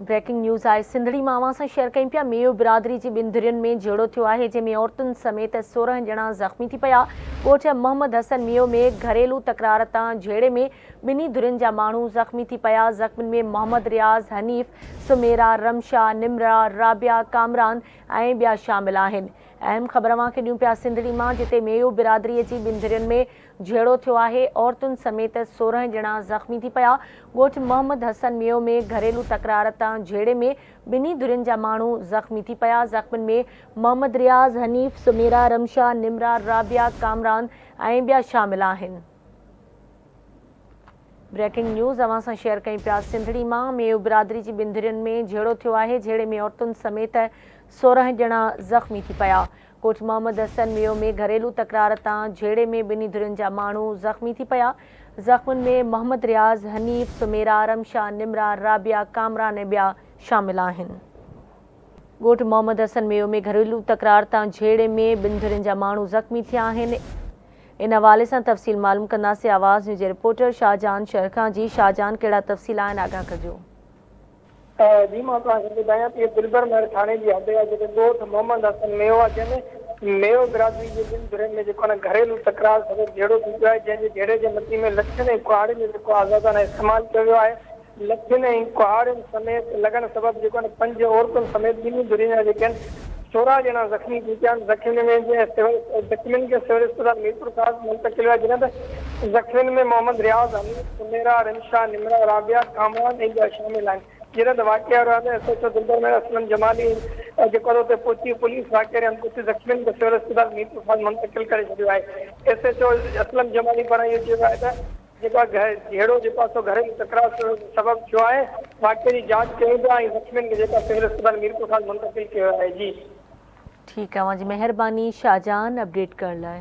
Breaking news आहे सिंधड़ी में अवां सां शेयर कयूं पिया। मेयो बिरादरी जी ॿिनि धुरियुनि में झेड़ो थियो आहे, जंहिंमें औरतुनि समेत 16 ॼणा ज़ख़्मी थी पिया। ॻोठ मोहम्मद हसन मेयो में घरेलू तकरार तां झेड़े में ॿिन्ही धुरियुनि जा माण्हू ज़ख़्मी थी पिया। ज़ख़्मियुनि में मोहम्मद रियाज़, हनीफ़, सुमेरा, रमशा, निमरा, राबिया, कामरान ऐं ॿिया शामिल आहिनि। अहम ख़बर अवां खे ॾियूं पिया सिंधड़ी मां, जिते मेयो बिरादरीअ जी ॿिनि धुरियुनि में झेड़ो थियो आहे। औरतुनि समेत 16 ॼणा ज़ख़्मी थी पिया। ॻोठ मोहम्मद हसन मेयो में घरेलू तकरार तां झेड़े में ॿिन्ही धुरियुनि जा माण्हू ज़ख़्मी थी पिया। ज़ख़्मियुनि में मोहम्मद रियाज़, हनीफ़, सुमेरा, रमशा, निमरा, राबिया, कामरान ऐं ॿिया शामिल आहिनि। ब्रेकिंग न्यूज़ अवां सां शेयर कयूं पिया सिंधड़ी मां। मेयो बिरादरी जी ॿिनि धुरियुनि में झेड़ो थियो आहे, झेड़े में औरतुनि समेत 16 ॼणा ज़ख़्मी थी पिया। कोट मोहम्मद हसन मेयो में घरेलू तकरार तां झेड़े में ॿिन्ही धुरियुनि जा माण्हू ज़ख़्मी थी पिया। ज़ख़्मियुनि में मोहम्मद रियाज़, हनीफ़, सुमेरा, रमशा, निमरा, राबिया, कामरान ऐं ॿिया शामिल आहिनि। ॻोठ मोहम्मद हसन मेयो में घरेलू तकरार तां झेड़े में ॿिनि धुरियुनि जा माण्हू ज़ख़्मी थिया आहिनि। इन हवाले सां तफ़सील मालूम कंदासीं। आवाज़ न्यूज़ जे रिपोर्टर शाहजहान शरखां जी। शाहजहान, कहिड़ा तफ़सील आहिनि, आगाह कजो। जी मां तव्हांखे ॿुधायां थी, दिलबर महर थाणे जी हद आहे जेके ॻोठ मोहम्मद हसन मेयो आहे, जंहिंमें मेयो बिरादरी जे ॿिनि धुरियुनि में जेको आहे घरेलू तकरार सबबि झेड़ो थी पियो आहे। जंहिंजे झेड़े जे नतीजे में लठियुनि ऐं कुहाड़ियुनि जो जेको आज़ादाना इस्तेमालु कयो वियो आहे। लठियुनि ऐं कुहाड़ियुनि समेत लॻण सबबि जेको आहे 5 औरतुनि समेत ॿिन्ही धुरियुनि जा जेके आहिनि 16 ॼणा ज़ख़्मी थी पिया आहिनि। ज़ख़्मियुनि खे सिविल अस्पताल मीरपुर खां मुंतक़िल आहे, जिन ते ज़ख़्मियुनि में मोहम्मद रियाज़, हनीफ़, सुमेरा, रमशा, निमरा, राबिया, कामरान ऐं ॿिया शामिल आहिनि। जिन ते वाक़िया एसएचओ दिलबर महर असलम जमाली जेको आहे उते पहुची पुलिस वाक़िए ते कुझु ज़ख़्मियुनि खे सिविल अस्पताल मीरपुर खां मुंतक़िल करे छॾियो आहे। एसएचओ असलम जमाली पारां इहो चयो आहे त जेको आहे झेड़ो जेको आहे सो घरेलू तकरार सबबि थियो आहे। वाक़िए जी जांच कयूं था ऐं ज़ख़्मियुनि खे जेका सिविल अस्पताल मीरपुर खां मुंतक़िल कयो आहे। जी ठीकु आहे, तव्हांजी महिरबानी शाहजहान अपडेट करण लाइ।